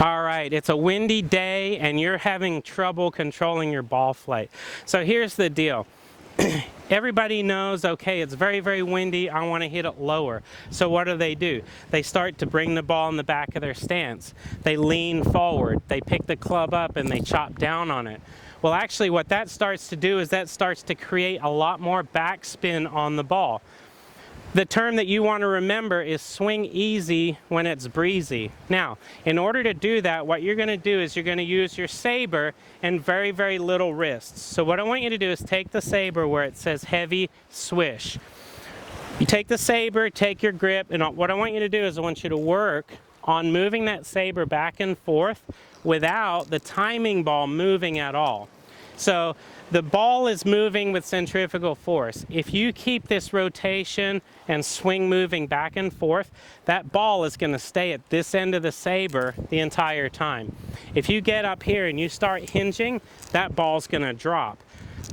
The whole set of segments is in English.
All right, it's a windy day and you're having trouble controlling your ball flight. So here's the deal. Everybody knows, okay, it's very, very windy, I want to hit it lower. So what do? They start to bring the ball in the back of their stance. They lean forward, they pick the club up and they chop down on it. Well, actually what that starts to do is that starts to create a lot more backspin on the ball. The term that you want to remember is swing easy when it's breezy. Now, in order to do that, what you're going to do is you're going to use your Saber and very, very little wrists. So what I want you to do is take the Saber where it says heavy swish. You take the Saber, take your grip, and what I want you to do is I want you to work on moving that Saber back and forth without the timing ball moving at all. So the ball is moving with centrifugal force. If you keep this rotation and swing moving back and forth, that ball is going to stay at this end of the Saber the entire time. If you get up here and you start hinging, that ball's going to drop.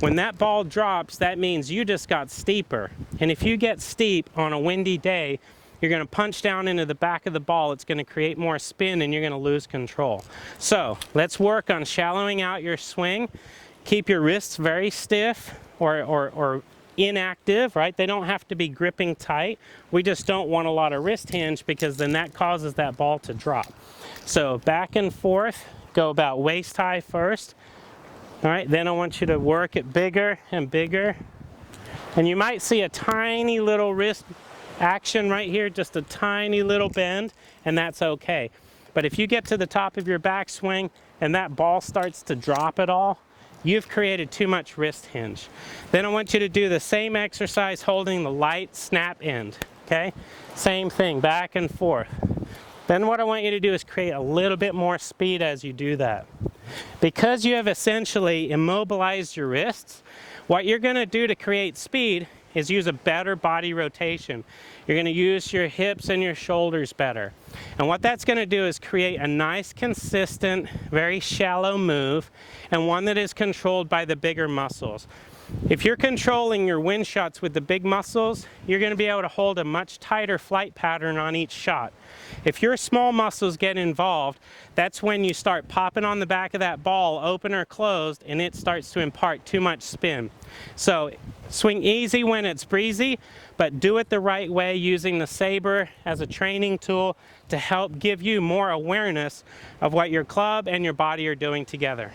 When that ball drops, that means you just got steeper. And if you get steep on a windy day, you're going to punch down into the back of the ball. It's going to create more spin and you're going to lose control. So let's work on shallowing out your swing. Keep your wrists very stiff or inactive, right? They don't have to be gripping tight. We just don't want a lot of wrist hinge because then that causes that ball to drop. So back and forth, go about waist high first. All right, then I want you to work it bigger and bigger. And you might see a tiny little wrist action right here, just a tiny little bend, and that's okay. But if you get to the top of your backswing and that ball starts to drop at all, you've created too much wrist hinge. Then I want you to do the same exercise holding the light snap end, okay? Same thing, back and forth. Then what I want you to do is create a little bit more speed as you do that. Because you have essentially immobilized your wrists, what you're going to do to create speed is use a better body rotation. You're going to use your hips and your shoulders better. And what that's going to do is create a nice, consistent, very shallow move, and one that is controlled by the bigger muscles. If you're controlling your wind shots with the big muscles, you're going to be able to hold a much tighter flight pattern on each shot. If your small muscles get involved, that's when you start popping on the back of that ball, open or closed, and it starts to impart too much spin. So swing easy when it's breezy, but do it the right way using the Saber as a training tool to help give you more awareness of what your club and your body are doing together.